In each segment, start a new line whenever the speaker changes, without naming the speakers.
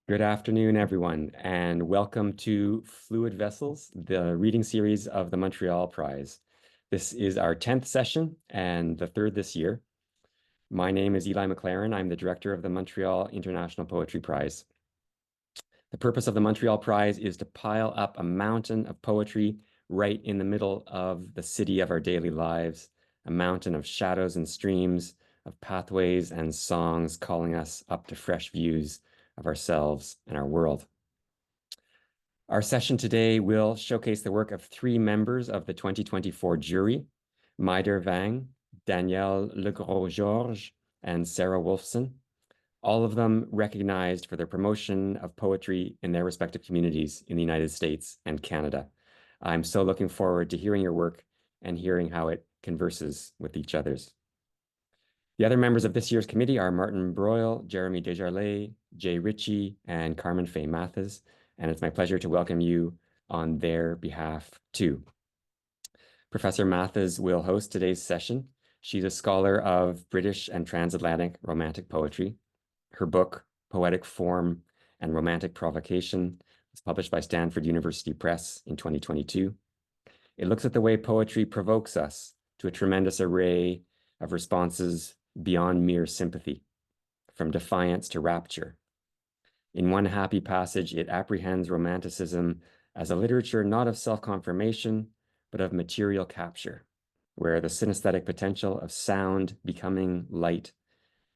Good afternoon, everyone, and welcome to Fluid Vessels, the reading series of the Montreal Prize. This is our 10th session and the third this year. My name is Eli McLaren. I'm the director of the Montreal International Poetry Prize. The purpose of the Montreal Prize is to pile up a mountain of poetry right in the middle of the city of our daily lives, a mountain of shadows and streams, of pathways and songs calling us up to fresh views of ourselves and our world. Our session today will showcase the work of three members of the 2024 jury, Mai Der Vang, Danielle Legros Georges, and Sarah Wolfson, all of them recognized for their promotion of poetry in their respective communities in the United States and Canada. I'm so looking forward to hearing your work and hearing how it converses with each other's. The other members of this year's committee are Martin Broyle, Jeremy Desjarlais, Jay Ritchie, and Carmen Faye Mathes, and it's my pleasure to welcome you on their behalf too. Professor Mathes will host today's session. She's a scholar of British and transatlantic romantic poetry. Her book, Poetic Form and Romantic Provocation, was published by Stanford University Press in 2022. It looks at the way poetry provokes us to a tremendous array of responses beyond mere sympathy, from defiance to rapture. In one happy passage, it apprehends romanticism as a literature not of self-confirmation, but of material capture, where the synesthetic potential of sound becoming light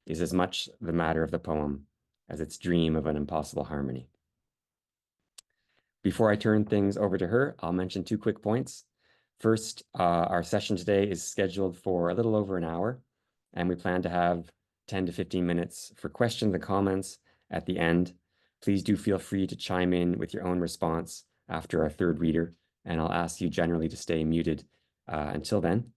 is as much the matter of the poem as its dream of an impossible harmony. Before I turn things over to her, I'll mention two quick points. First, our session today is scheduled for a little over an hour, and we plan to have 10 to 15 minutes for questions and comments at the end. Please do feel free to chime in with your own response after our third reader, and I'll ask you generally to stay muted until then.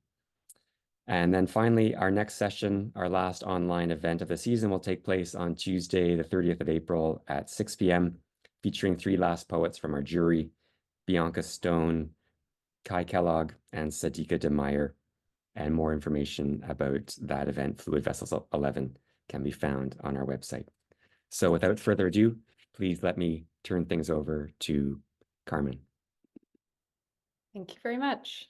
And then finally, our next session, our last online event of the season, will take place on Tuesday, the 30th of April at 6 p.m., featuring three last poets from our jury, Bianca Stone, Kai Kellogg, and Sadika de Meyer. And more information about that event, Fluid Vessels 11, can be found on our website. So without further ado, please let me turn things over to Carmen.
Thank you very much.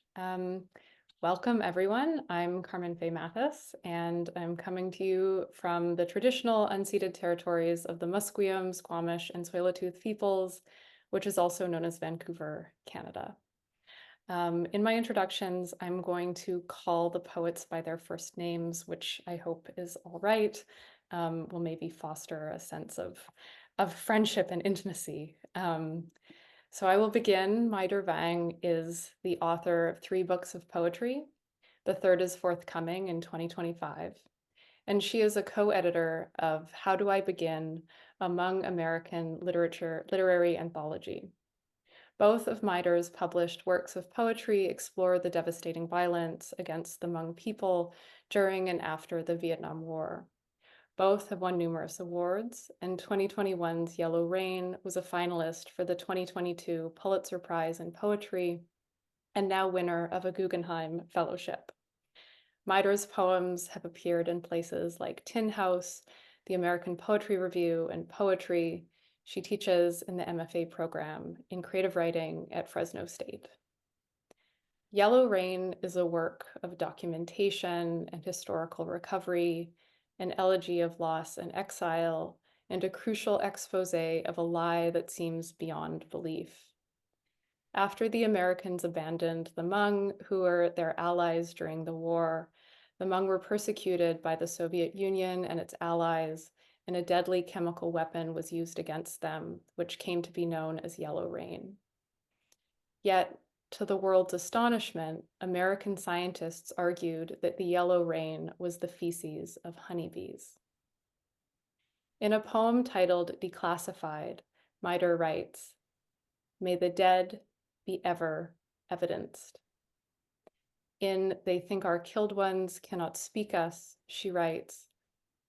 Welcome, everyone. I'm Carmen Faye Mathes, and I'm coming to you from the traditional unceded territories of the Musqueam, Squamish, and Tsleil-Waututh peoples, which is also known as Vancouver, Canada. In my introductions, I'm going to call the poets by their first names, which I hope is all right. Will maybe foster a sense of friendship and intimacy. So I will begin. Mai Der Vang is the author of 3 books of poetry. The third is forthcoming in 2025. And she is a co-editor of How Do I Begin? Hmong American Literary Anthology. Both of Mai Der's published works of poetry explore the devastating violence against the Hmong people during and after the Vietnam War. Both have won numerous awards, and 2021's Yellow Rain was a finalist for the 2022 Pulitzer Prize in Poetry, and now winner of a Guggenheim Fellowship. Mai Der's poems have appeared in places like Tin House, the American Poetry Review, and Poetry. She teaches in the MFA program in creative writing at Fresno State. Yellow Rain is a work of documentation and historical recovery, an elegy of loss and exile, and a crucial expose of a lie that seems beyond belief. After the Americans abandoned the Hmong, who were their allies during the war, the Hmong were persecuted by the Soviet Union and its allies, and a deadly chemical weapon was used against them, which came to be known as Yellow Rain. Yet, to the world's astonishment, American scientists argued that the yellow rain was the feces of honeybees. In a poem titled Declassified, Mai Der writes, "May the dead be ever evidenced." In They Think Our Killed Ones Cannot Speak Us, she writes,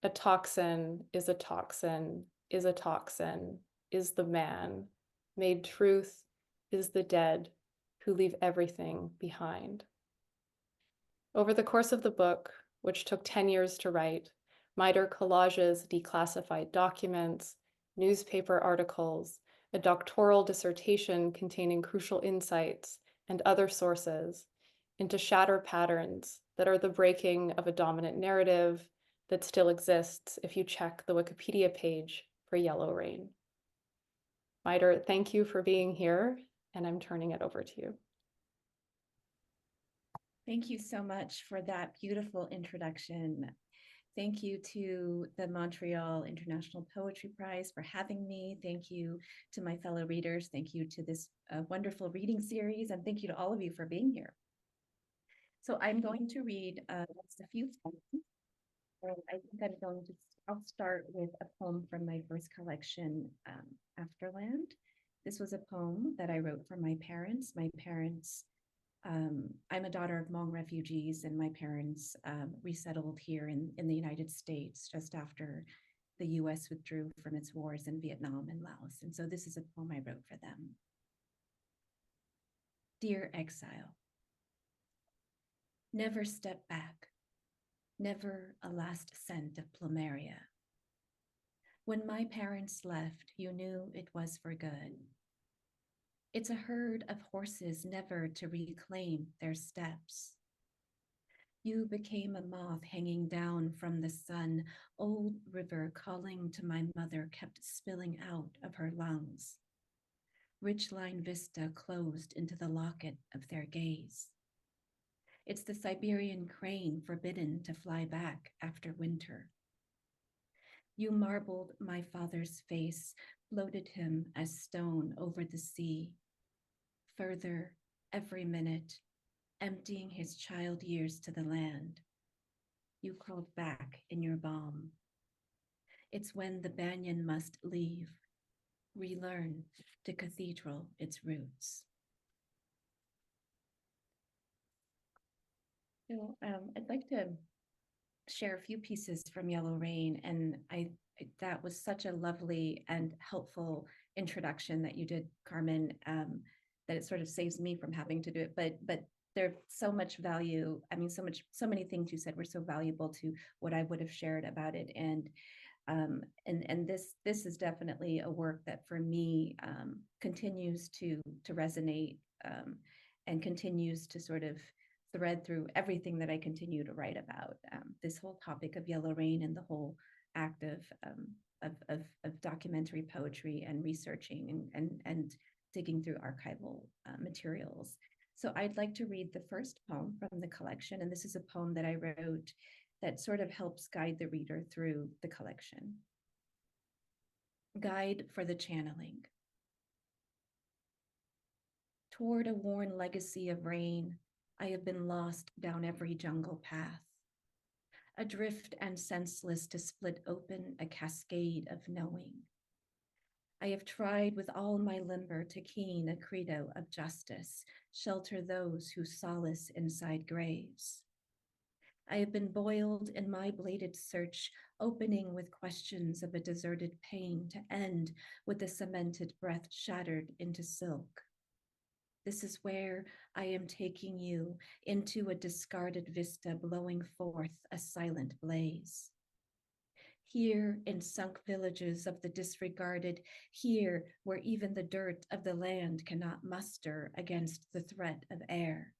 "A toxin is a toxin, is a toxin, is the man. Made truth is the dead who leave everything behind." Over the course of the book, which took 10 years to write, Mai Der collages declassified documents, newspaper articles, a doctoral dissertation containing crucial insights, and other sources into shatter patterns that are the breaking of a dominant narrative that still exists if you check the Wikipedia page for Yellow Rain. Mai Der, thank you for being here, and I'm turning it over to you.
Thank you so much for that beautiful introduction. Thank you to the Montreal International Poetry Prize for having me. Thank you to my fellow readers. Thank you to this wonderful reading series, and thank you to all of you for being here. So I'm going to read just a few poems. I think I'll start with a poem from my first collection, Afterland. This was a poem that I wrote for my parents. I'm a daughter of Hmong refugees, and my parents resettled here in the United States just after the US withdrew from its wars in Vietnam and Laos. And so this is a poem I wrote for them. Dear exile, never step back, never a last scent of plumeria. When my parents left, you knew it was for good. It's a herd of horses never to reclaim their steps. You became a moth hanging down from the sun. Old river calling to my mother kept spilling out of her lungs. Ridgeline vista closed into the locket of their gaze. It's the Siberian crane forbidden to fly back after winter. You marbled my father's face, floated him as stone over the sea. Further, every minute, emptying his child years to the land. You crawled back in your balm. It's when the banyan must leave, relearn to cathedral its roots. So I'd like to share a few pieces from Yellow Rain, and that was such a lovely and helpful introduction that you did, Carmen, that it sort of saves me from having to do it. But there's so much value. I mean, so many things you said were so valuable to what I would have shared about it. And this is definitely a work that for me continues to resonate and continues to sort of thread through everything that I continue to write about. This whole topic of Yellow Rain and the whole act of documentary poetry and researching and digging through archival materials. So I'd like to read the first poem from the collection, and this is a poem that I wrote that sort of helps guide the reader through the collection. Guide for the channeling. Toward a worn legacy of rain, I have been lost down every jungle path, adrift and senseless to split open a cascade of knowing. I have tried with all my limber to keen a credo of justice, shelter those who solace inside graves. I have been boiled in my bladed search, opening with questions of a deserted pain to end with a cemented breath shattered into silk. This is where I am taking you, into a discarded vista blowing forth a silent blaze. Here in sunk villages of the disregarded, here where even the dirt of the land cannot muster against the threat of air.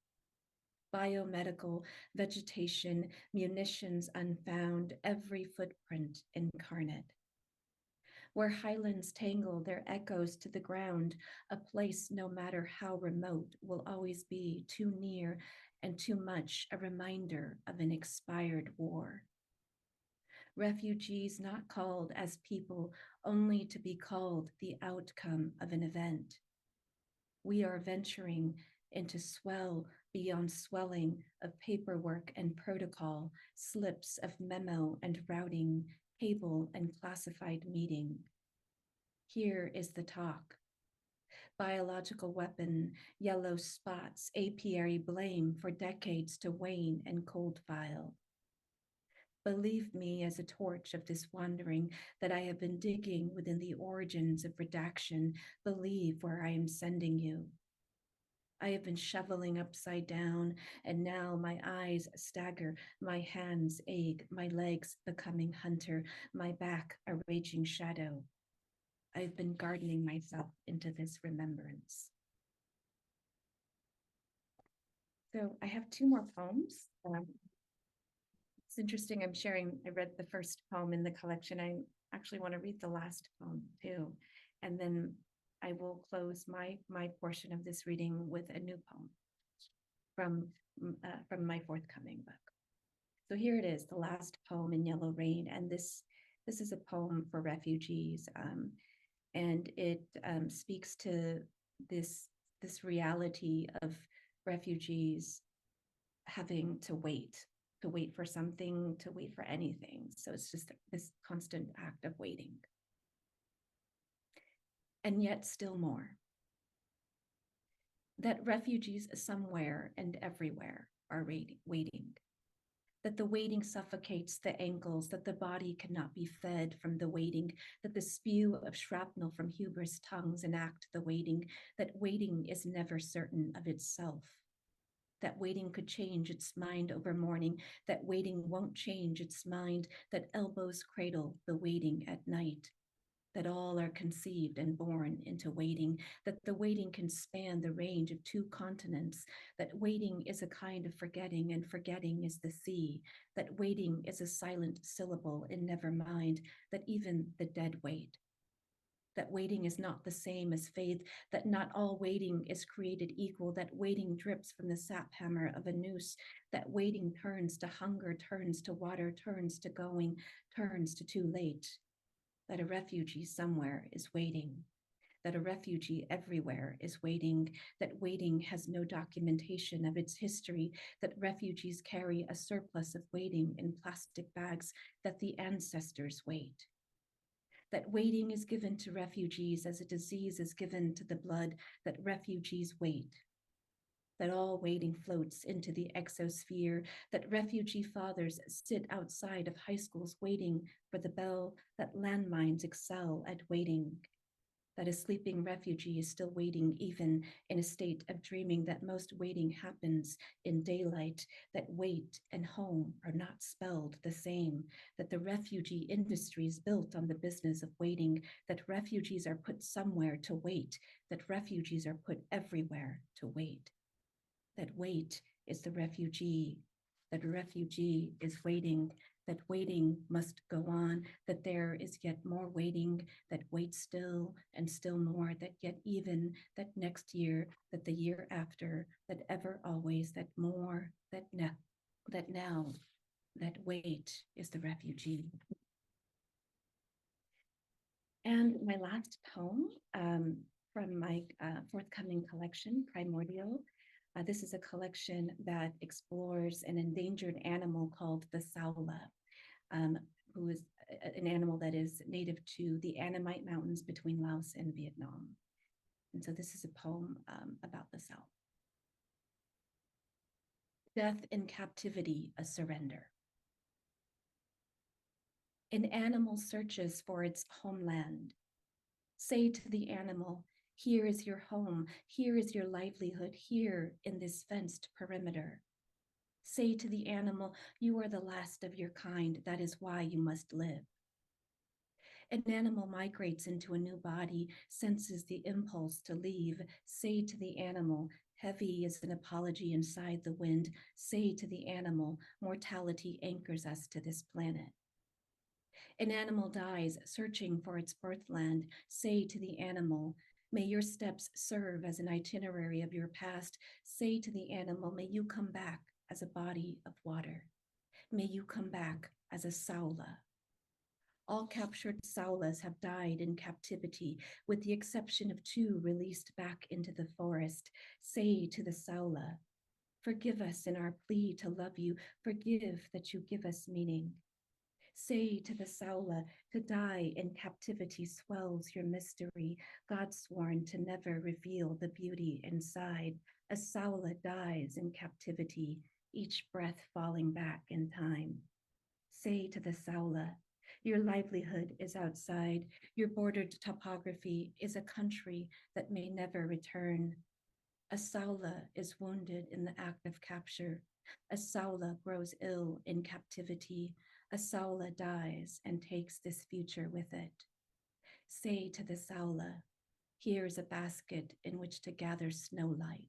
Biomedical, vegetation, munitions unfound, every footprint incarnate. Where highlands tangle their echoes to the ground, a place no matter how remote will always be too near and too much a reminder of an expired war. Refugees not called as people, only to be called the outcome of an event. We are venturing into swell beyond swelling of paperwork and protocol, slips of memo and routing, cable and classified meeting. Here is the talk. Biological weapon, yellow spots, apiary blame for decades to wane and cold file. Believe me as a torch of this wandering that I have been digging within the origins of redaction. Believe where I am sending you. I have been shoveling upside down, and now my eyes stagger, my hands ache, my legs becoming hunter, my back a raging shadow. I've been gardening myself into this remembrance. So I have two more poems. It's interesting, I read the first poem in the collection. I actually want to read the last poem too. And then I will close my portion of this reading with a new poem from my forthcoming book. So here it is, the last poem in Yellow Rain. And this is a poem for refugees. And it speaks to this reality of refugees having to wait for something, to wait for anything. So it's just this constant act of waiting. And yet still more. That refugees somewhere and everywhere are waiting. That the waiting suffocates the ankles, that the body cannot be fed from the waiting, that the spew of shrapnel from hubris tongues enact the waiting, that waiting is never certain of itself. That waiting could change its mind over morning, that waiting won't change its mind, that elbows cradle the waiting at night, that all are conceived and born into waiting, that the waiting can span the range of 2 continents, that waiting is a kind of forgetting and forgetting is the sea, that waiting is a silent syllable in never mind, that even the dead wait. That waiting is not the same as faith, that not all waiting is created equal, that waiting drips from the sap hammer of a noose, that waiting turns to hunger, turns to water, turns to going, turns to too late, that a refugee somewhere is waiting, that a refugee everywhere is waiting, that waiting has no documentation of its history, that refugees carry a surplus of waiting in plastic bags, that the ancestors wait. That waiting is given to refugees as a disease is given to the blood, that refugees wait. That all waiting floats into the exosphere, that refugee fathers sit outside of high schools waiting for the bell, that landmines excel at waiting. That a sleeping refugee is still waiting even in a state of dreaming, that most waiting happens in daylight, that wait and home are not spelled the same, that the refugee industry is built on the business of waiting, that refugees are put somewhere to wait, that refugees are put everywhere to wait, that wait is the refugee, that a refugee is waiting, that waiting must go on, that there is yet more waiting, that waits still and still more, that yet even, that next year, that the year after, that ever always, that more, that now, that wait is the refugee. And my last poem from my forthcoming collection, Primordial. This is a collection that explores an endangered animal called the saola, who is an animal that is native to the Annamite Mountains between Laos and Vietnam. And so this is a poem about the saola. Death in captivity, a surrender. An animal searches for its homeland. Say to the animal, here is your home, here is your livelihood, here in this fenced perimeter. Say to the animal, you are the last of your kind, that is why you must live. An animal migrates into a new body, senses the impulse to leave. Say to the animal, heavy is an apology inside the wind. Say to the animal, mortality anchors us to this planet. An animal dies, searching for its birthland. Say to the animal, may your steps serve as an itinerary of your past. Say to the animal, may you come back as a body of water. May you come back as a saola. All captured saolas have died in captivity, with the exception of 2 released back into the forest. Say to the saola, forgive us in our plea to love you. Forgive that you give us meaning. Say to the saola, to die in captivity swells your mystery, God sworn to never reveal the beauty inside. A saola dies in captivity, each breath falling back in time. Say to the saola, your livelihood is outside, your bordered topography is a country that may never return. A saola is wounded in the act of capture. A saola grows ill in captivity. A saola dies and takes this future with it. Say to the Saula, here is a basket in which to gather snowlight.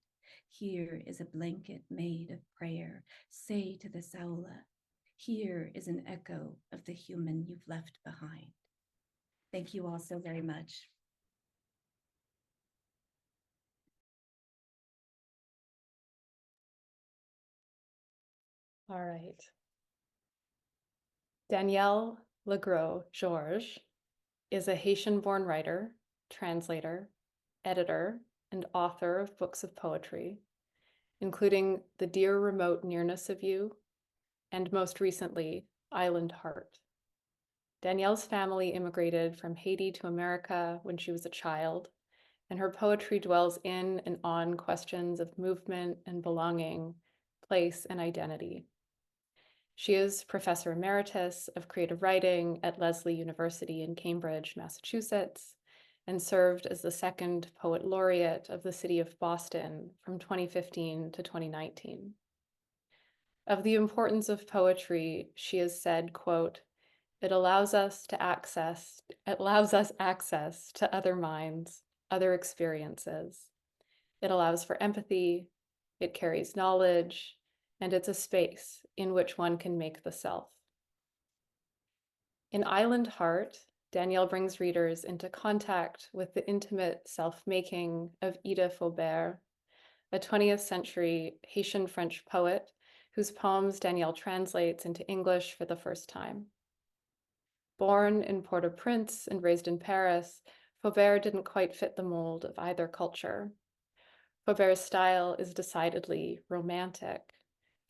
Here is a blanket made of prayer. Say to the Saula, here is an echo of the human you've left behind. Thank you all so very much.
All right. Danielle Legros Georges is a Haitian-born writer, translator, editor, and author of books of poetry, including The Dear Remote Nearness of You, and most recently, Island Heart. Danielle's family immigrated from Haiti to America when she was a child, and her poetry dwells in and on questions of movement and belonging, place and identity. She is Professor Emeritus of Creative Writing at Lesley University in Cambridge, Massachusetts, and served as the second Poet Laureate of the City of Boston from 2015 to 2019. Of the importance of poetry, she has said, quote, it allows us access to other minds, other experiences. It allows for empathy, it carries knowledge, and it's a space in which one can make the self. In Island Heart, Danielle brings readers into contact with the intimate self-making of Ida Faubert, a 20th century Haitian French poet whose poems Danielle translates into English for the first time. Born in Port-au-Prince and raised in Paris, Faubert didn't quite fit the mold of either culture. Faubert's style is decidedly romantic,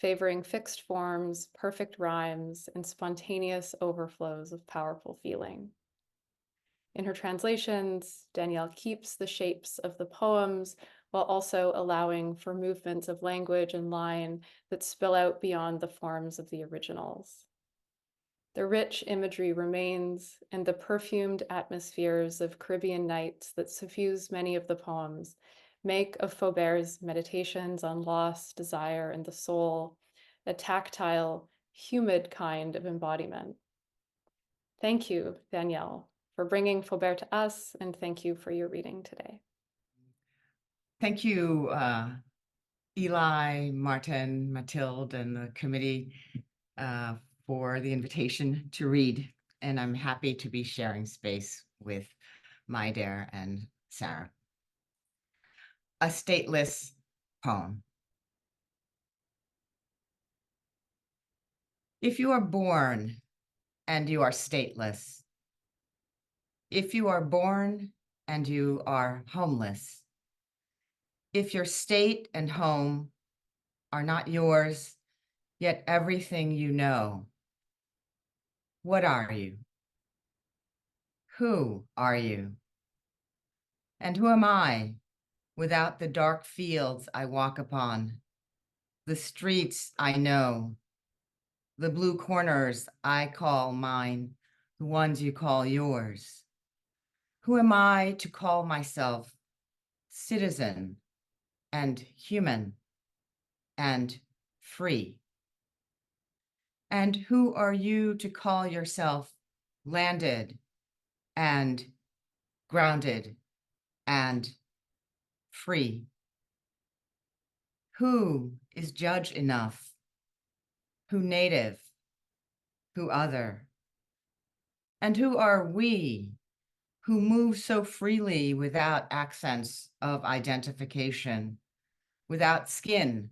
favoring fixed forms, perfect rhymes, and spontaneous overflows of powerful feeling. In her translations, Danielle keeps the shapes of the poems while also allowing for movements of language and line that spill out beyond the forms of the originals. The rich imagery remains, and the perfumed atmospheres of Caribbean nights that suffuse many of the poems make of Faubert's meditations on loss, desire, and the soul a tactile, humid kind of embodiment. Thank you, Danielle, for bringing Faubert to us, and thank you for your reading today.
Thank you, Eli, Martin, Mathilde, and the committee for the invitation to read. And I'm happy to be sharing space with Mai Der and Sarah. A stateless poem. If you are born and you are stateless, if you are born and you are homeless, if your state and home are not yours, yet everything you know, what are you? Who are you? And who am I without the dark fields I walk upon, the streets I know, the blue corners I call mine, the ones you call yours? Who am I to call myself citizen and human and free? And who are you to call yourself landed and grounded and free? Who is judge enough? Who native? Who other? And who are we who move so freely without accents of identification, without skin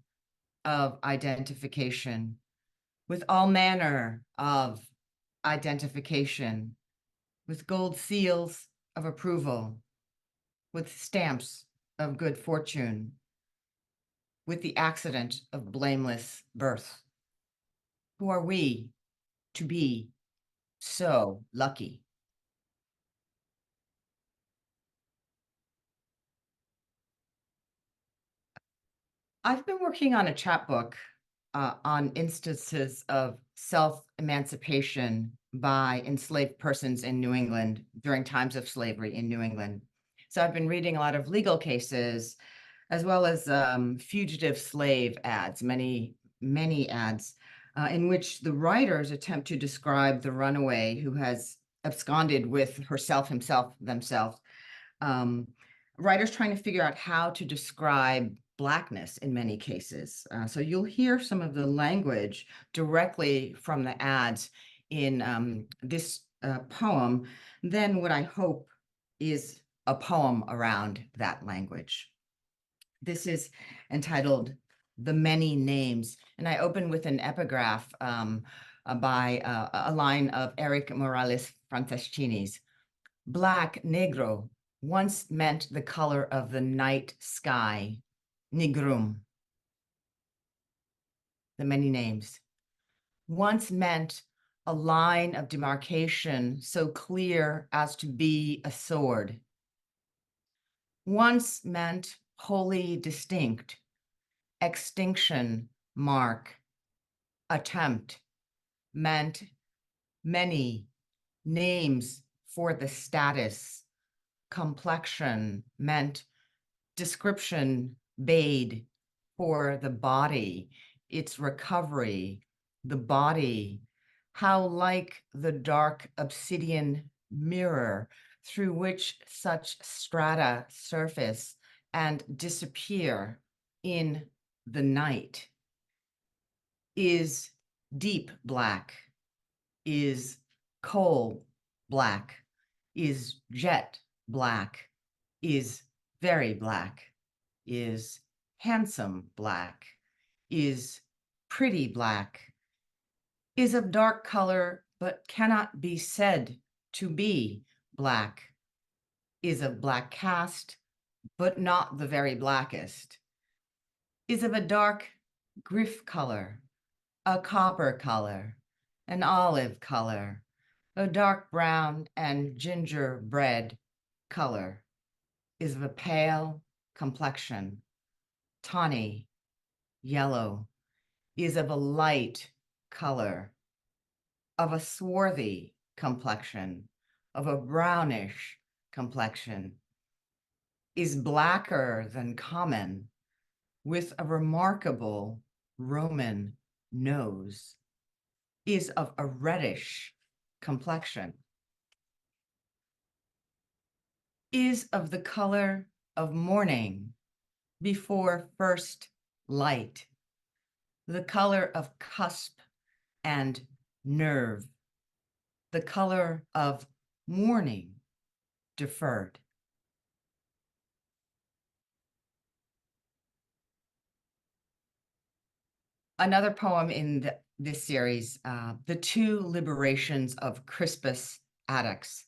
of identification, with all manner of identification, with gold seals of approval, with stamps of good fortune, with the accident of blameless birth? Who are we to be so lucky? I've been working on a chapbook on instances of self-emancipation by enslaved persons in New England during times of slavery in New England. So I've been reading a lot of legal cases, as well as fugitive slave ads, many ads, in which the writers attempt to describe the runaway who has absconded with herself, himself, themselves. Writers trying to figure out how to describe Blackness in many cases. So you'll hear some of the language directly from the ads in this poem, then what I hope is a poem around that language. This is entitled The Many Names, and I open with an epigraph by a line of Eric Morales Franceschini's. Black, negro, once meant the color of the night sky, nigrum. The Many Names. Once meant a line of demarcation so clear as to be a sword. Once meant wholly distinct, extinction mark, attempt, meant many names for the status, complexion meant description bade for the body, its recovery, the body, how like the dark obsidian mirror through which such strata surface and disappear in the night, is deep black, is coal black, is jet black, is very black, is handsome black, is pretty black, is of dark color but cannot be said to be black, is of black cast but not the very blackest, is of a dark griff color, a copper color, an olive color, a dark brown and gingerbread color, is of a pale complexion, tawny, yellow, is of a light color, of a swarthy complexion, of a brownish complexion, is blacker than common, with a remarkable Roman nose, is of a reddish complexion, is of the color of morning before first light, the color of cusp and nerve, the color of morning deferred. Another poem in this series, The Two Liberations of Crispus Attucks.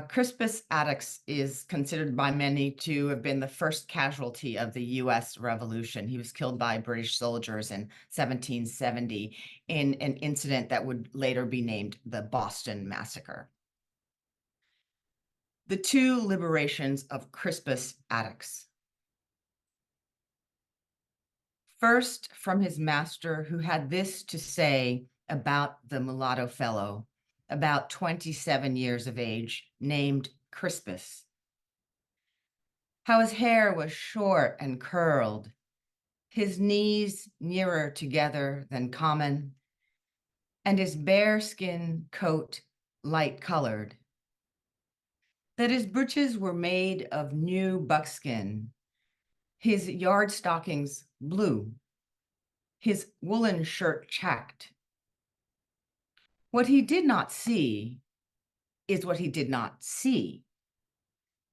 Crispus Attucks is considered by many to have been the first casualty of the US Revolution. He was killed by British soldiers in 1770 in an incident that would later be named the Boston Massacre. The Two Liberations of Crispus Attucks. First, from his master, who had this to say about the mulatto fellow, about 27 years of age, named Crispus. How his hair was short and curled, his knees nearer together than common, and his bearskin coat light colored. That his breeches were made of new buckskin, his yard stockings blue, his woolen shirt checked. What he did not see is what he did not see.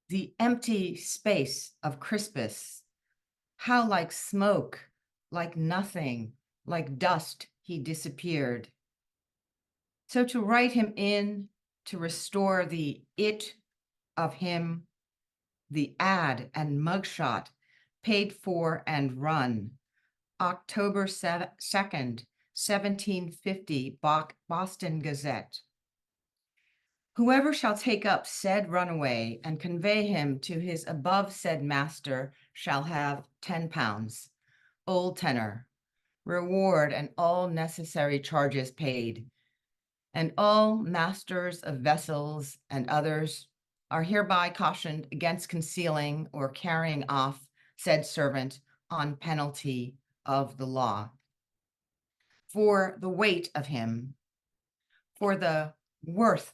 The empty space of Crispus, how like smoke, like nothing, like dust he disappeared. So to write him in, to restore the it of him, the ad and mugshot paid for and run, October 2nd, 1750, Boston Gazette. Whoever shall take up said runaway and convey him to his above said master shall have 10 pounds, old tenor, reward and all necessary charges paid. And all masters of vessels and others are hereby cautioned against concealing or carrying off said servant on penalty of the law. For the weight of him, for the worth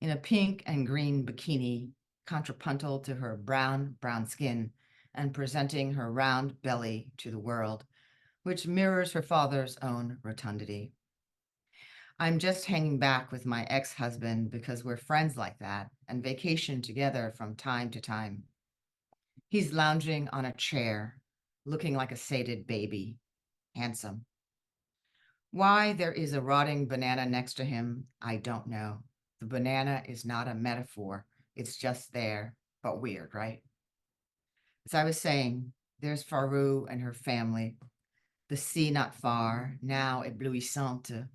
in a pink and green bikini, contrapuntal to her brown skin, and presenting her round belly to the world, which mirrors her father's own rotundity. I'm just hanging back with my ex-husband because we're friends like that and vacation together from time to time. He's lounging on a chair, looking like a sated baby, handsome. Why there is a rotting banana next to him, I don't know. The banana is not a metaphor. It's just there, but weird, right? As I was saying, there's Faru and her family. The sea not far, now éblouissante.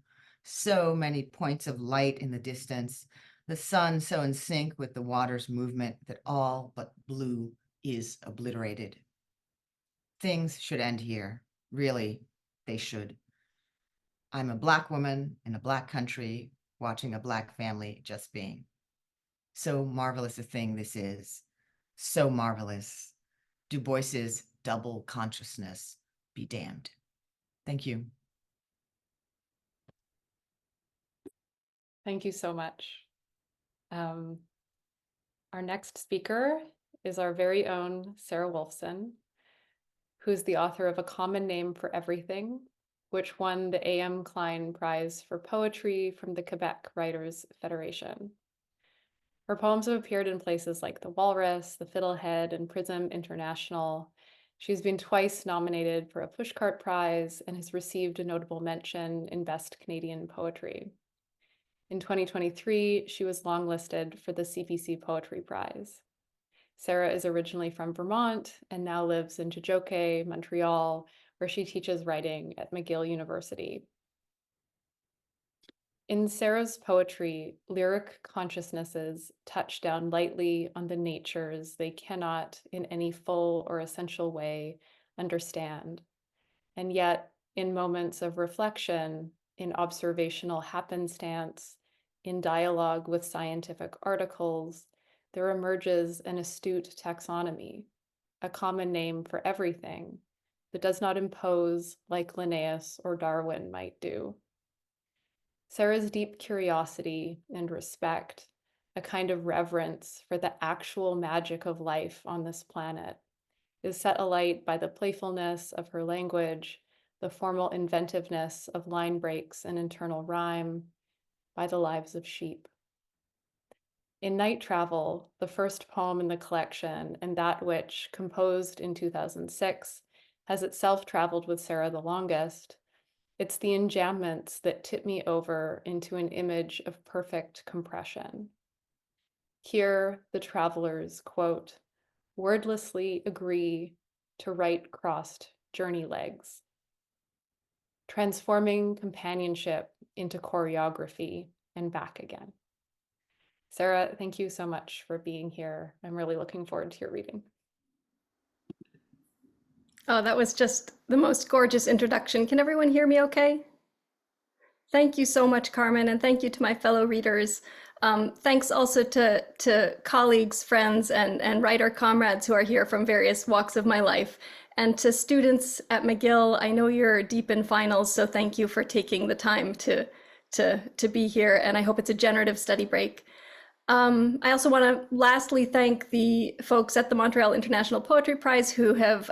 So many points of light in the distance. The sun so in sync with the water's movement that all but blue is obliterated. Things should end here. Really, they should. I'm a Black woman in a Black country watching a Black family just being. So marvelous a thing this is. So marvelous. Du Bois's double consciousness be damned. Thank you.
Thank you so much. Our next speaker is our very own Sarah Wolfson, who's the author of A Common Name for Everything, which won the A.M. Klein Prize for Poetry from the Quebec Writers Federation. Her poems have appeared in places like The Walrus, The Fiddlehead, and Prism International. She's been twice nominated for a Pushcart Prize and has received a notable mention in Best Canadian Poetry. In 2023, she was longlisted for the CPC Poetry Prize. Sarah is originally from Vermont and now lives in Tiohtià:ke, Montreal, where she teaches writing at McGill University. In Sarah's poetry, lyric consciousnesses touch down lightly on the natures they cannot, in any full or essential way, understand. And yet, in moments of reflection, in observational happenstance, in dialogue with scientific articles, there emerges an astute taxonomy, a common name for everything that does not impose like Linnaeus or Darwin might do. Sarah's deep curiosity and respect, a kind of reverence for the actual magic of life on this planet, is set alight by the playfulness of her language, the formal inventiveness of line breaks and internal rhyme, by the lives of sheep. In Night Travel, the first poem in the collection, and that which, composed in 2006, has itself traveled with Sarah the longest, it's the enjambments that tip me over into an image of perfect compression. Here, the travelers, quote, wordlessly agree to right-crossed journey legs, transforming companionship into choreography and back again. Sarah, thank you so much for being here. I'm really looking forward to your reading.
Oh, that was just the most gorgeous introduction. Can everyone hear me okay? Thank you so much, Carmen, and thank you to my fellow readers. Thanks also to colleagues, friends, and writer comrades who are here from various walks of my life. And to students at McGill, I know you're deep in finals, so thank you for taking the time to be here, and I hope it's a generative study break. I also want to lastly thank the folks at the Montreal International Poetry Prize who have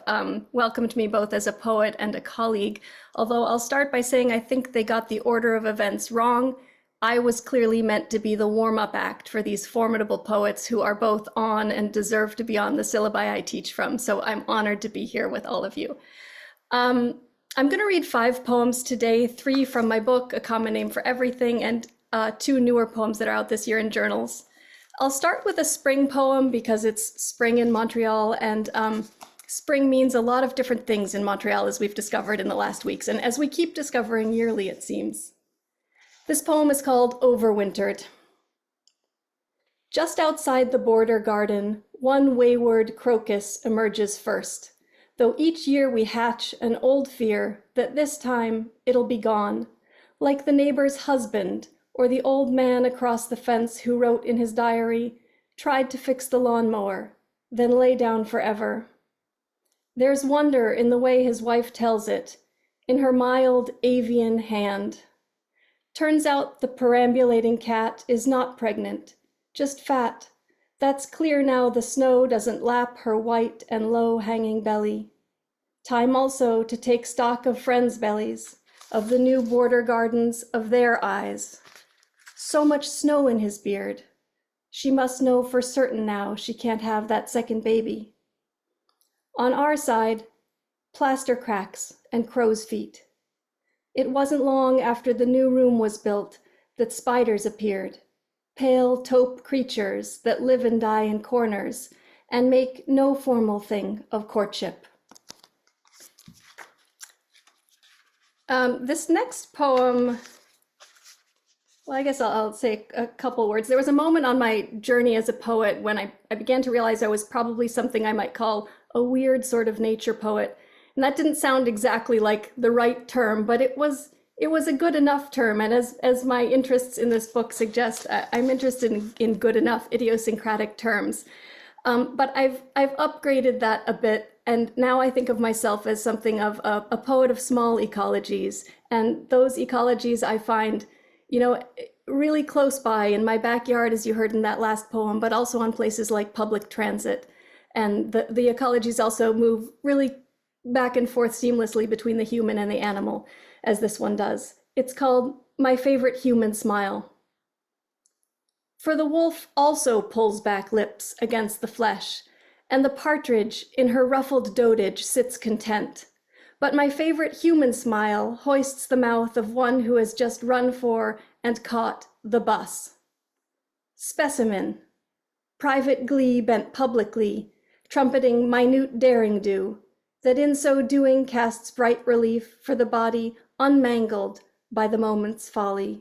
welcomed me both as a poet and a colleague. Although I'll start by saying I think they got the order of events wrong. I was clearly meant to be the warm-up act for these formidable poets who are both on and deserve to be on the syllabi I teach from. So I'm honored to be here with all of you. I'm going to read 5 poems today, 3 from my book, A Common Name for Everything, and 2 newer poems that are out this year in journals. I'll start with a spring poem because it's spring in Montreal, and spring means a lot of different things in Montreal, as we've discovered in the last weeks, and as we keep discovering yearly, it seems. This poem is called Overwintered. Just outside the border garden, one wayward crocus emerges first, though each year we hatch an old fear that this time it'll be gone, like the neighbor's husband or the old man across the fence who wrote in his diary, tried to fix the lawnmower, then lay down forever. There's wonder in the way his wife tells it, in her mild avian hand. Turns out the perambulating cat is not pregnant, just fat. That's clear now the snow doesn't lap her white and low hanging belly. Time also to take stock of friends' bellies, of the new border gardens of their eyes. So much snow in his beard. She must know for certain now she can't have that second baby. On our side, plaster cracks and crow's feet. It wasn't long after the new room was built that spiders appeared, pale taupe creatures that live and die in corners and make no formal thing of courtship. This next poem, well, I guess I'll say a couple words. There was a moment on my journey as a poet when I began to realize I was probably something I might call a weird sort of nature poet. And that didn't sound exactly like the right term, but it was a good enough term. And as my interests in this book suggest, I'm interested in good enough idiosyncratic terms. But I've upgraded that a bit. And now I think of myself as something of a poet of small ecologies. And those ecologies I find, really close by in my backyard, as you heard in that last poem, but also on places like public transit. And the ecologies also move really back and forth seamlessly between the human and the animal, as this one does. It's called My Favorite Human Smile. For the wolf also pulls back lips against the flesh, and the partridge in her ruffled dotage sits content. But my favorite human smile hoists the mouth of one who has just run for and caught the bus. Specimen, private glee bent publicly, trumpeting minute daring-do, that in so doing casts bright relief for the body unmangled by the moment's folly.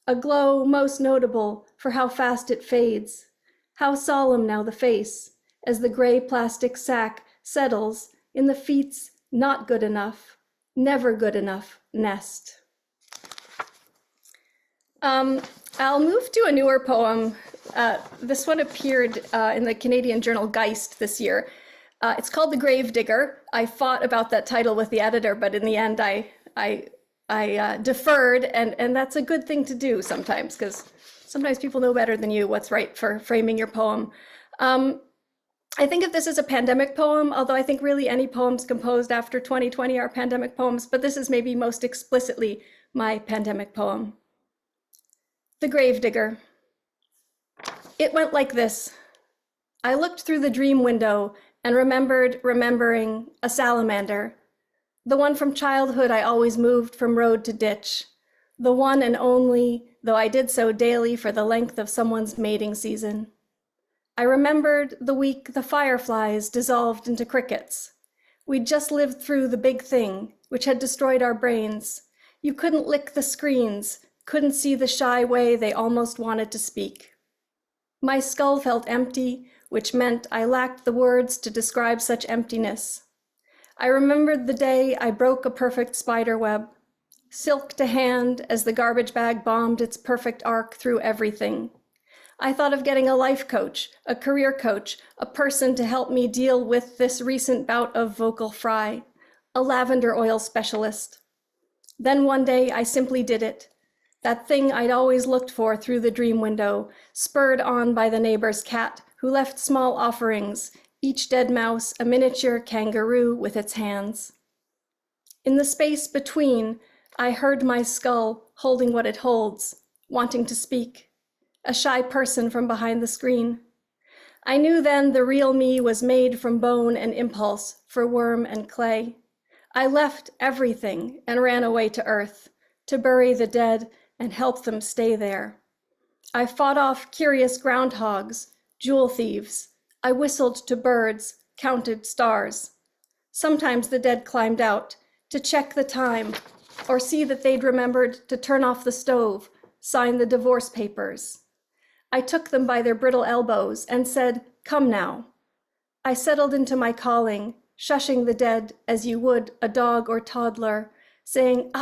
A glow most notable for how fast it fades, how solemn now the face, as the gray plastic sack settles in the feet's not good enough, never good enough nest. I'll move to a newer poem. This one appeared in the Canadian journal Geist this year. It's called The Grave Digger. I fought about that title with the editor, but in the end I deferred, and that's a good thing to do sometimes, because sometimes people know better than you what's right for framing your poem. I think of this as a pandemic poem, although I think really any poems composed after 2020 are pandemic poems, but this is maybe most explicitly my pandemic poem. The Grave Digger. It went like this. I looked through the dream window and remembering a salamander, the one from childhood I always moved from road to ditch, the one and only, though I did so daily for the length of someone's mating season. I remembered the week the fireflies dissolved into crickets. We'd just lived through the big thing, which had destroyed our brains. You couldn't lick the screens, couldn't see the shy way they almost wanted to speak. My skull felt empty, which meant I lacked the words to describe such emptiness. I remembered the day I broke a perfect spider web, silk to hand as the garbage bag bombed its perfect arc through everything. I thought of getting a life coach, a career coach, a person to help me deal with this recent bout of vocal fry, a lavender oil specialist. Then one day I simply did it. That thing I'd always looked for through the dream window, spurred on by the neighbor's cat, who left small offerings, each dead mouse a miniature kangaroo with its hands. In the space between, I heard my skull holding what it holds, wanting to speak, a shy person from behind the screen. I knew then the real me was made from bone and impulse for worm and clay. I left everything and ran away to earth, to bury the dead and help them stay there. I fought off curious groundhogs, jewel thieves. I whistled to birds, counted stars. Sometimes the dead climbed out to check the time or see that they'd remembered to turn off the stove, sign the divorce papers. I took them by their brittle elbows and said, "Come now." I settled into my calling, shushing the dead as you would a dog or toddler, saying,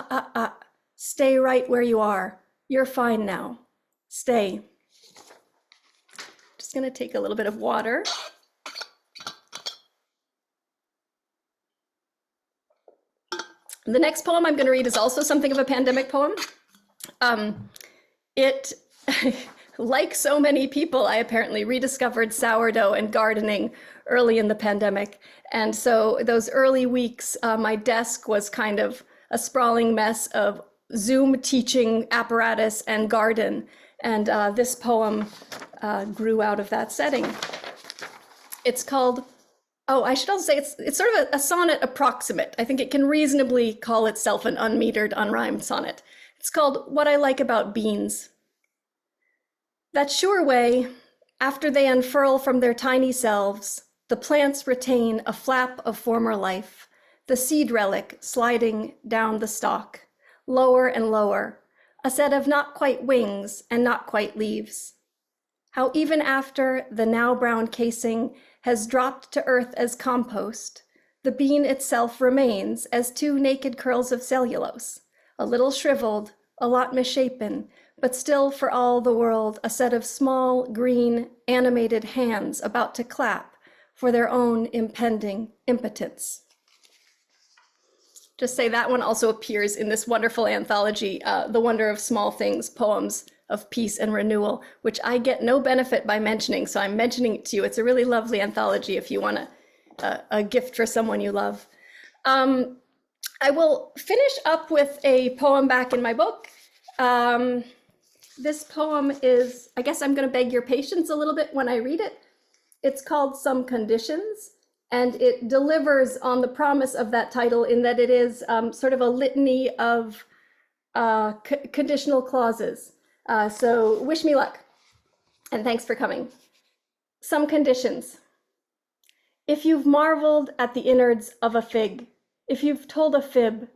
stay right where you are. You're fine now. Stay. Just gonna take a little bit of water. The next poem I'm gonna read is also something of a pandemic poem. like so many people, I apparently rediscovered sourdough and gardening early in the pandemic. And so those early weeks, my desk was kind of a sprawling mess of Zoom teaching apparatus and garden. And this poem grew out of that setting. It's called, oh, I should also say it's sort of a sonnet approximate. I think it can reasonably call itself an unmetered, unrhymed sonnet. It's called What I Like About Beans. That sure way, after they unfurl from their tiny selves, the plants retain a flap of former life, the seed relic sliding down the stalk, lower and lower, a set of not quite wings and not quite leaves. How even after the now brown casing has dropped to earth as compost, the bean itself remains as two naked curls of cellulose, a little shriveled, a lot misshapen, but still for all the world a set of small, green, animated hands about to clap for their own impending impotence. Just say that one also appears in this wonderful anthology, The Wonder of Small Things, Poems of Peace and Renewal, which I get no benefit by mentioning, so I'm mentioning it to you. It's a really lovely anthology if you want a gift for someone you love. I will finish up with a poem back in my book. This poem is, I guess I'm going to beg your patience a little bit when I read it. It's called Some Conditions, and it delivers on the promise of that title in that it is sort of a litany of conditional clauses. So wish me luck, and thanks for coming. Some conditions. If you've marveled at the innards of a fig, if you've told a fib,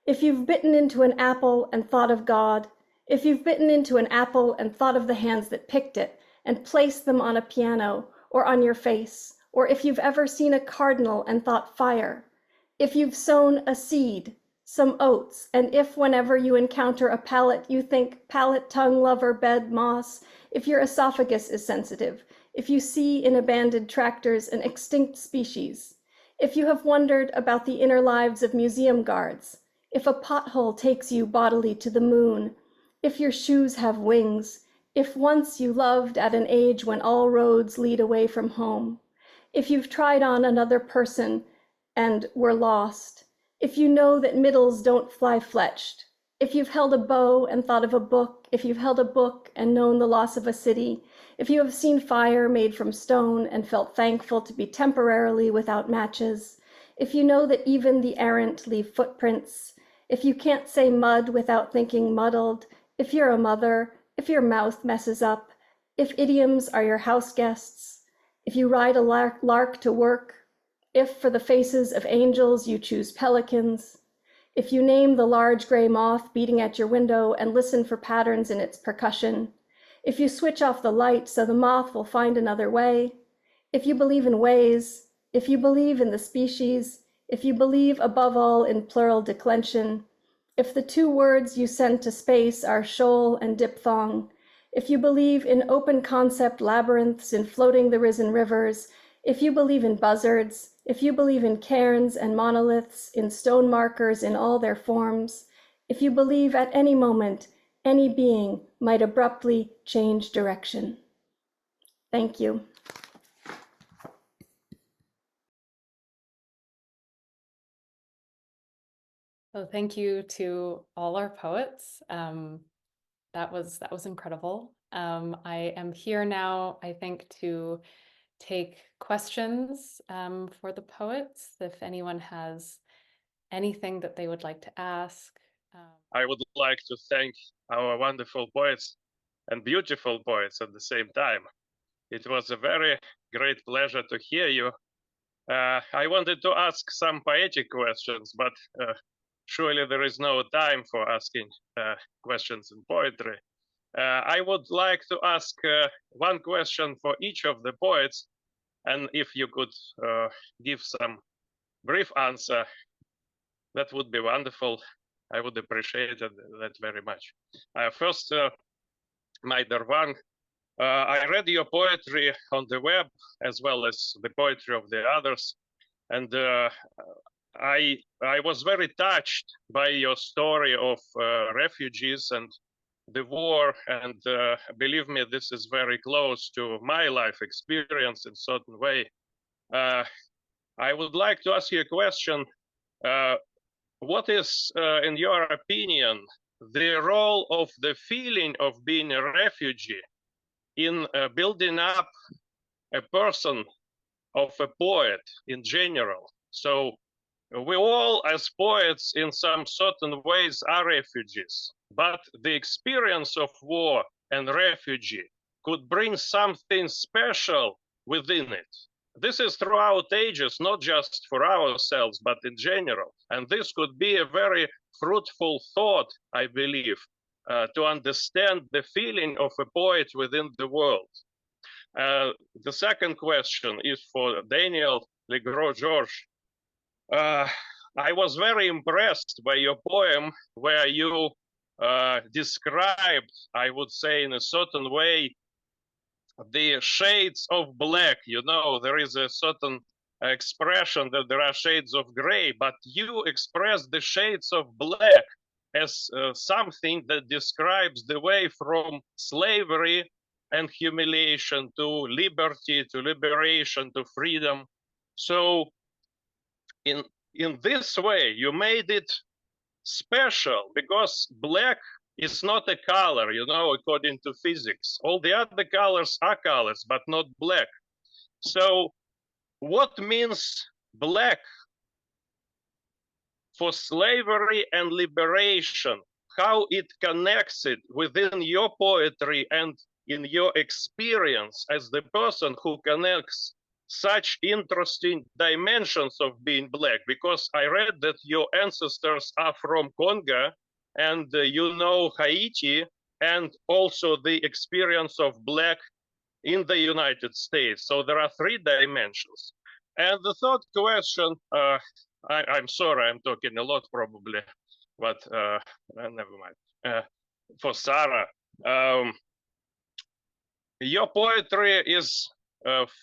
if you've bitten into an apple and thought of God, if you've bitten into an apple and thought of the hands that picked it and placed them on a piano or on your face, or if you've ever seen a cardinal and thought fire, if you've sown a seed, some oats, and if whenever you encounter a palate, you think palate, tongue, lover, bed, moss, if your esophagus is sensitive, if you see in abandoned tractors an extinct species, if you have wondered about the inner lives of museum guards, if a pothole takes you bodily to the moon, if your shoes have wings, if once you loved at an age when all roads lead away from home, if you've tried on another person and were lost, if you know that middles don't fly fletched, if you've held a bow and thought of a book, if you've held a book and known the loss of a city, if you have seen fire made from stone and felt thankful to be temporarily without matches, if you know that even the errant leave footprints, if you can't say mud without thinking muddled, if you're a mother, if your mouth messes up, if idioms are your house guests, if you ride a lark to work, if for the faces of angels you choose pelicans, if you name the large gray moth beating at your window and listen for patterns in its percussion, if you switch off the light so the moth will find another way, if you believe in ways, if you believe in the species, if you believe above all in plural declension, if the two words you send to space are shoal and diphthong, if you believe in open concept labyrinths in floating the risen rivers, if you believe in buzzards, if you believe in cairns and monoliths, in stone markers in all their forms, if you believe at any moment any being might abruptly change direction. Thank you.
So thank you to all our poets. That was incredible. I am here now, I think, to take questions for the poets. If anyone has anything that they would like to ask.
I would like to thank our wonderful poets and beautiful poets at the same time. It was a very great pleasure to hear you. I wanted to ask some poetic questions, but surely there is no time for asking questions in poetry. I would like to ask one question for each of the poets, and if you could give some brief answer, that would be wonderful. I would appreciate that very much. First, Mai Der Vang. I read your poetry on the web as well as the poetry of the others, and I was very touched by your story of refugees and the war, and believe me, this is very close to my life experience in certain way. I would like to ask you a question. What is, in your opinion, the role of the feeling of being a refugee in building up a person of a poet in general? So we all, as poets, in some certain ways are refugees, but the experience of war and refugee could bring something special within it. This is throughout ages, not just for ourselves, but in general. And this could be a very fruitful thought, I believe, to understand the feeling of a poet within the world. The second question is for Danielle Legros Georges. I was very impressed by your poem where you described, I would say in a certain way, the shades of black. You know, there is a certain expression that there are shades of gray, but you express the shades of black as something that describes the way from slavery and humiliation to liberty, to liberation, to freedom. So in this way, you made it special, because black is not a color, you know, according to physics. All the other colors are colors, but not black. So what means black for slavery and liberation? How it connects it within your poetry and in your experience as the person who connects such interesting dimensions of being black? Because I read that your ancestors are from Congo, and you know Haiti, and also the experience of black in the United States. So there are three dimensions. And the third question, I'm sorry, I'm talking a lot probably, but never mind. For Sarah, your poetry is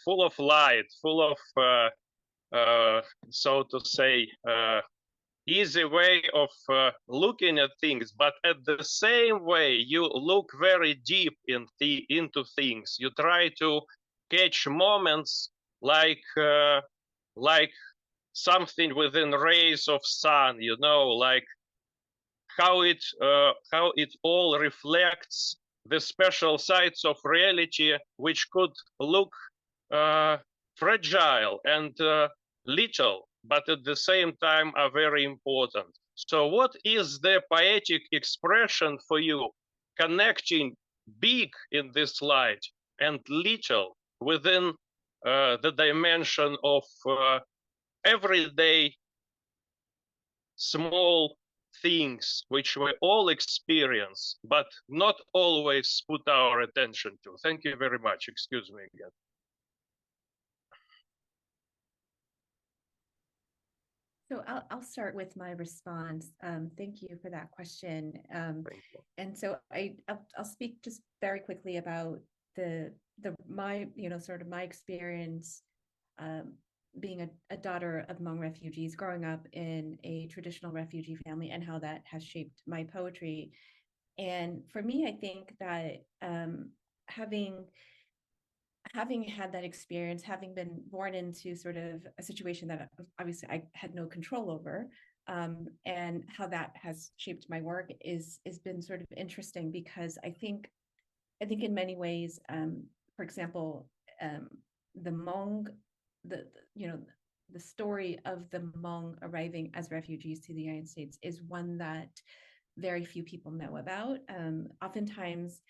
full of light, full of, so to say, easy way of looking at things, but at the same way, you look very deep into things. You try to catch moments like something within rays of sun, you know, like how it all reflects the special sides of reality, which could look fragile and little, but at the same time are very important. So what is the poetic expression for you, connecting big in this light and little within the dimension of everyday small things which we all experience, but not always put our attention to? Thank you very much. Excuse me again.
So I'll start with my response. Thank you for that question. And so I'll speak just very quickly about my sort of my experience being a daughter of Hmong refugees, growing up in a traditional refugee family, and how that has shaped my poetry. And for me, I think that having had that experience, having been born into sort of a situation that obviously I had no control over, and how that has shaped my work is been sort of interesting, because I think in many ways, for example, the Hmong, the story of the Hmong arriving as refugees to the United States is one that very few people know about. Oftentimes,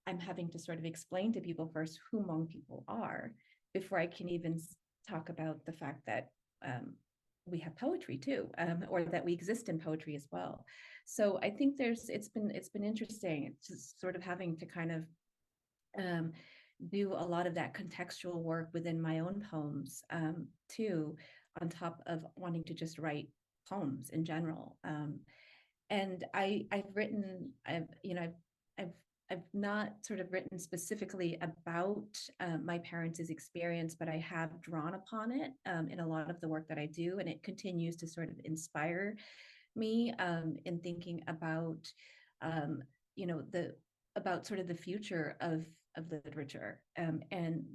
I'm having to sort of explain to people first who Hmong people are before I can even talk about the fact that we have poetry too, or that we exist in poetry as well. So I think it's been interesting. It's just sort of having to kind of do a lot of that contextual work within my own poems too, on top of wanting to just write poems in general. And I've not sort of written specifically about my parents' experience, but I have drawn upon it in a lot of the work that I do, and it continues to sort of inspire me in thinking about about sort of the future of literature, and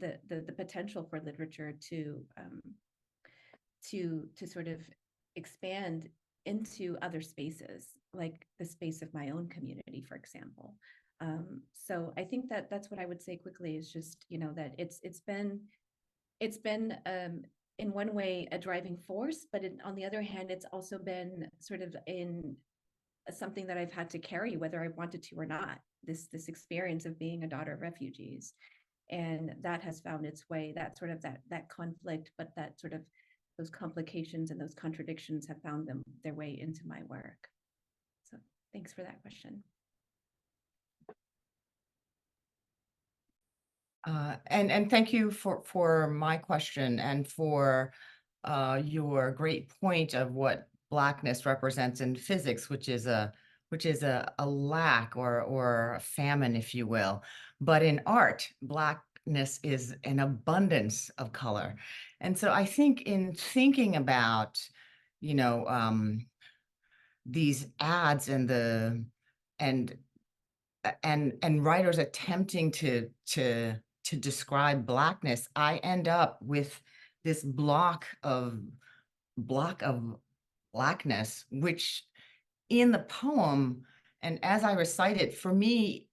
the potential for literature to sort of expand into other spaces, like the space of my own community, for example. So I think that that's what I would say quickly, is just, that it's been in one way a driving force, but on the other hand, it's also been sort of in something that I've had to carry, whether I wanted to or not, this experience of being a daughter of refugees. And that has found its way, that sort of that conflict, but that sort of those complications and those contradictions have found their way into my work. So thanks for that question.
And thank you for my question and for your great point of what Blackness represents in physics, which is a lack or a famine, if you will. But in art, Blackness is an abundance of color. And so I think in thinking about, these ads and writers attempting to describe Blackness, I end up with this block of blackness, which in the poem, and as I recite it, for me,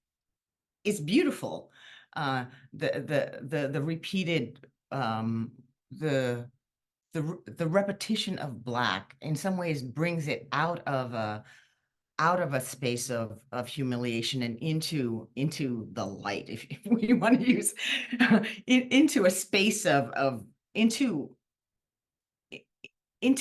is beautiful. The repeated, the repetition of black in some ways brings it out of a space of humiliation and into the light, if we want to use into a space into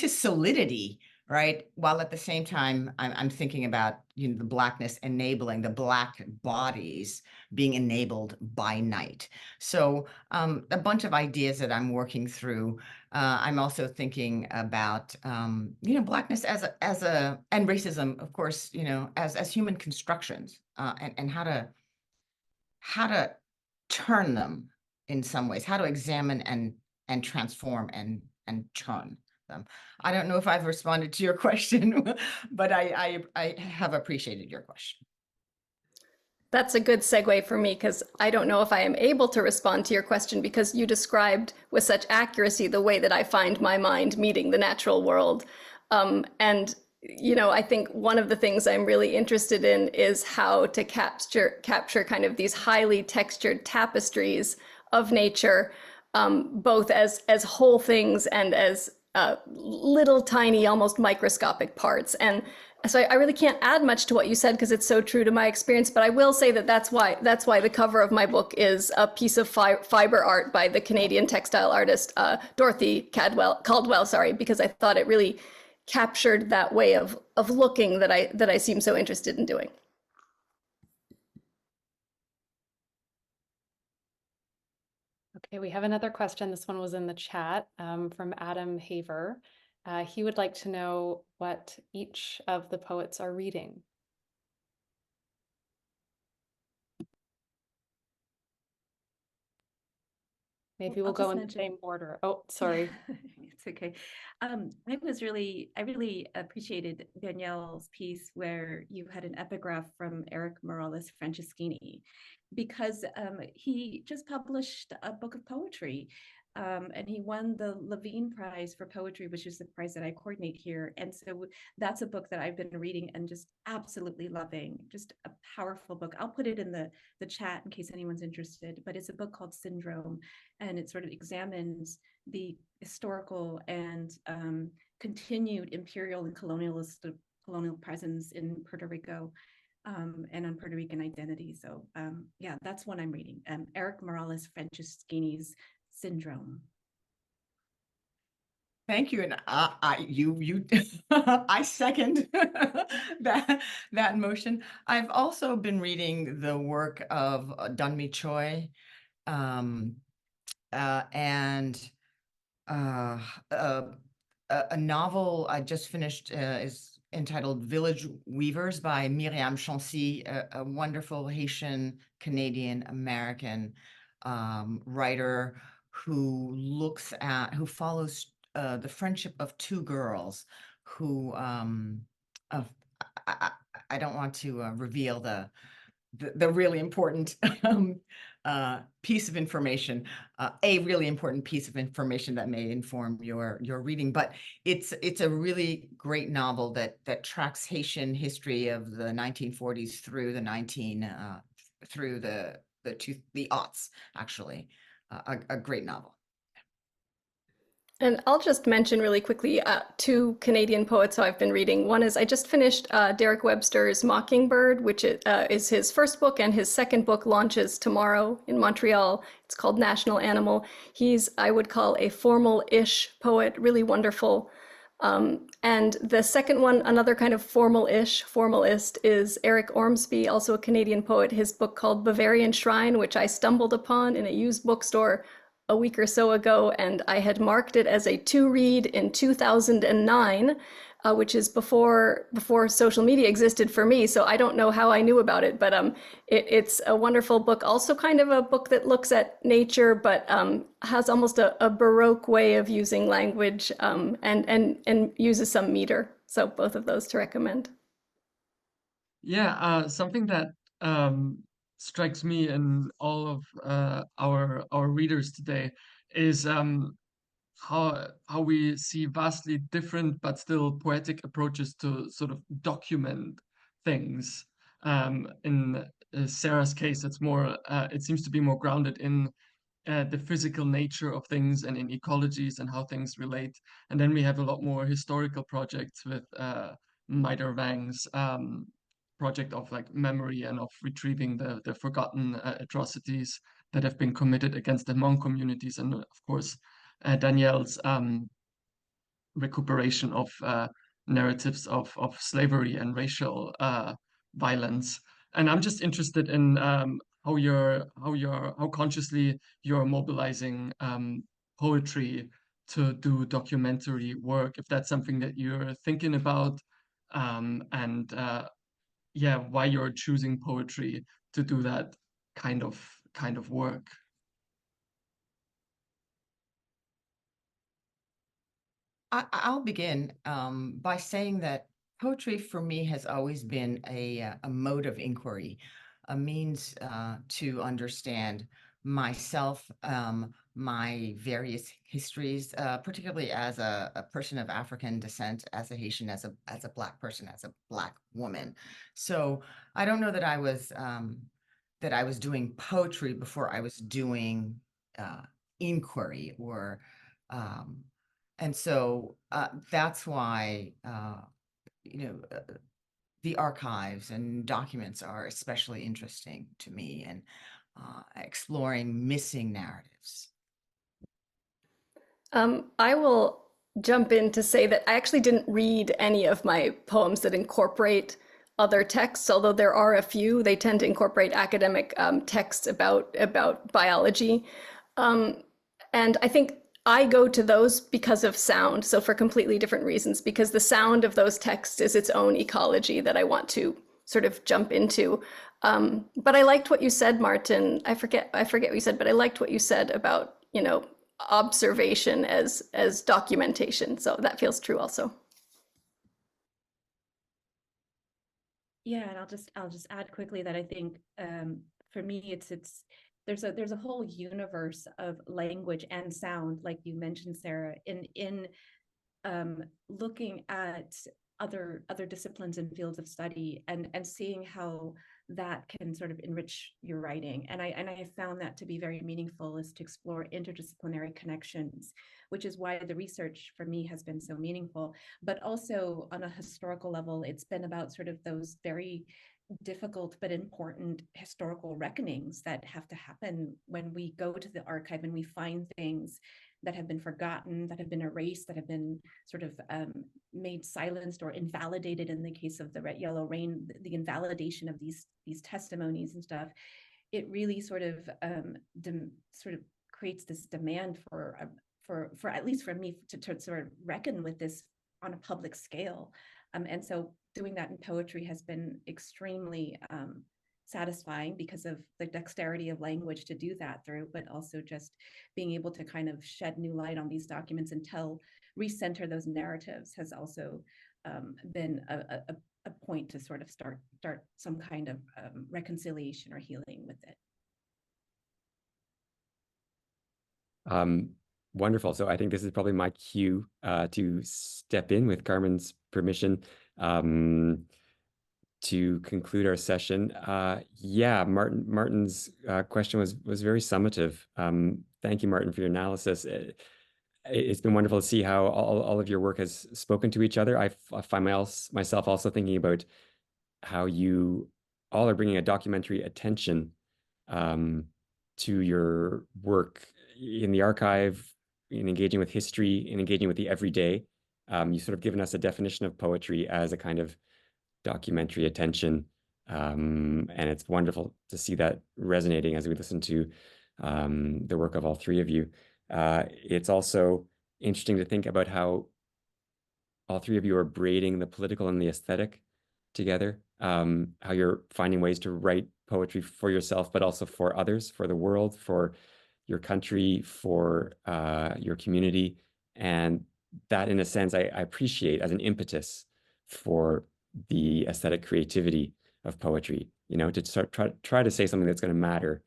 solidity, right? While at the same time, I'm thinking about, the Blackness enabling the Black bodies being enabled by night. So a bunch of ideas that I'm working through. I'm also thinking about, Blackness as a and racism, of course, as human constructions, and how to turn them in some ways, how to examine and transform and turn them. I don't know if I've responded to your question, but I have appreciated your question.
That's a good segue for me, because I don't know if I am able to respond to your question, because you described with such accuracy the way that I find my mind meeting the natural world. And I think one of the things I'm really interested in is how to capture kind of these highly textured tapestries of nature, both as whole things and as little tiny, almost microscopic parts. And so I really can't add much to what you said, because it's so true to my experience, but I will say that that's why the cover of my book is a piece of fiber art by the Canadian textile artist Dorothy Caldwell, because I thought it really captured that way of looking that I seem so interested in doing.
Okay, we have another question. This one was in the chat from Adam Haver. He would like to know what each of the poets are reading. Maybe we'll go in the same order. Oh, sorry.
It's okay. I really appreciated Danielle's piece where you had an epigraph from Eric Morales Franceschini, because he just published a book of poetry, and he won the Levine Prize for Poetry, which is the prize that I coordinate here. And so that's a book that I've been reading and just absolutely loving. Just a powerful book. I'll put it in the chat in case anyone's interested, but it's a book called Syndrome, and it sort of examines the historical and continued imperial and colonial presence in Puerto Rico, and on Puerto Rican identity. So yeah, that's one I'm reading. Eric Morales Franceschini's Syndrome.
Thank you, and I second that motion. I've also been reading the work of Dunmi Choi, and a novel I just finished is entitled Village Weavers by Myriam Chancy, a wonderful Haitian Canadian American writer who follows the friendship of two girls who I don't want to reveal the really important piece of information, a really important piece of information that may inform your reading. But it's a really great novel that tracks Haitian history of the 1940s through the the aughts, actually. A great novel.
And I'll just mention really quickly two Canadian poets who I've been reading. One is I just finished Derek Webster's Mockingbird, which is his first book, and his second book launches tomorrow in Montreal. It's called National Animal. He's, I would call, a formal-ish poet, really wonderful. And the second one, another kind of formal-ish formalist, is Eric Ormsby, also a Canadian poet. His book called Bavarian Shrine, which I stumbled upon in a used bookstore a week or so ago, and I had marked it as a to-read in 2009, which is before social media existed for me, so I don't know how I knew about it, but it's a wonderful book, also kind of a book that looks at nature, but has almost a Baroque way of using language, and uses some meter. So both of those to recommend.
Yeah, something that strikes me in all of our readers today is how we see vastly different but still poetic approaches to sort of document things. In Sarah's case, it's more it seems to be more grounded in the physical nature of things and in ecologies and how things relate. And then we have a lot more historical projects with Mai Der Vang's project of like memory and of retrieving the forgotten atrocities that have been committed against the Hmong communities, and of course Danielle's recuperation of narratives of slavery and racial violence. And I'm just interested in how consciously you're mobilizing poetry to do documentary work, if that's something that you're thinking about, and yeah, why you're choosing poetry to do that kind of work.
I'll begin by saying that poetry for me has always been a mode of inquiry, a means to understand myself, my various histories, particularly as a person of African descent, as a Haitian, as a Black person, as a Black woman. So I don't know that I was doing poetry before I was doing inquiry, or and so that's why the archives and documents are especially interesting to me, and exploring missing narratives.
I will jump in to say that I actually didn't read any of my poems that incorporate other texts, although there are a few. They tend to incorporate academic texts about biology. And I think I go to those because of sound, so for completely different reasons, because the sound of those texts is its own ecology that I want to sort of jump into. But I liked what you said, Martin. I forget what you said, but I liked what you said about, observation as documentation. So that feels true also.
Yeah, and I'll just add quickly that I think for me there's a whole universe of language and sound, like you mentioned, Sarah, in looking at other disciplines and fields of study, and seeing how that can sort of enrich your writing. And I have found that to be very meaningful, is to explore interdisciplinary connections, which is why the research for me has been so meaningful. But also on a historical level, it's been about sort of those very difficult but important historical reckonings that have to happen when we go to the archive and we find things that have been forgotten, that have been erased, that have been sort of made silenced or invalidated. In the case of the Red Yellow Rain, the invalidation of these testimonies and stuff, it really sort of creates this demand for at least for me to sort of reckon with this on a public scale. And so doing that in poetry has been extremely satisfying because of the dexterity of language to do that through, but also just being able to kind of shed new light on these documents and recenter those narratives has also been a point to sort of start some kind of reconciliation or healing with it.
Wonderful. So I think this is probably my cue to step in with Carmen's permission to conclude our session. Yeah, Martin's question was very summative. Thank you, Martin, for your analysis. It's been wonderful to see how all of your work has spoken to each other. I find myself also thinking about how you all are bringing a documentary attention to your work in the archive, in engaging with history, in engaging with the everyday. You sort of given us a definition of poetry as a kind of documentary attention. And it's wonderful to see that resonating as we listen to the work of all three of you. It's also interesting to think about how all three of you are braiding the political and the aesthetic together, how you're finding ways to write poetry for yourself, but also for others, for the world, for your country, for your community. And that, in a sense, I appreciate as an impetus for the aesthetic creativity of poetry, you know, to start try to say something that's going to matter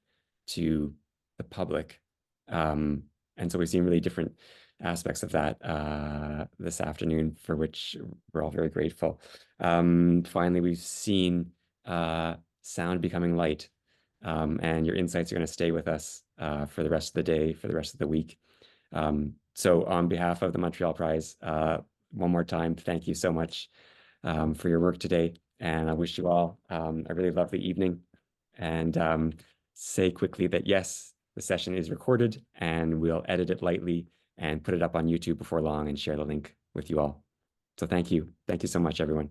to the public. And so we've seen really different aspects of that this afternoon, for which we're all very grateful. Finally, we've seen sound becoming light, and your insights are going to stay with us for the rest of the day, for the rest of the week. So on behalf of the Montreal Prize, one more time, thank you so much for your work today. And I wish you all a really lovely evening. And say quickly that yes, the session is recorded and we'll edit it lightly and put it up on YouTube before long and share the link with you all. So thank you. Thank you so much, everyone.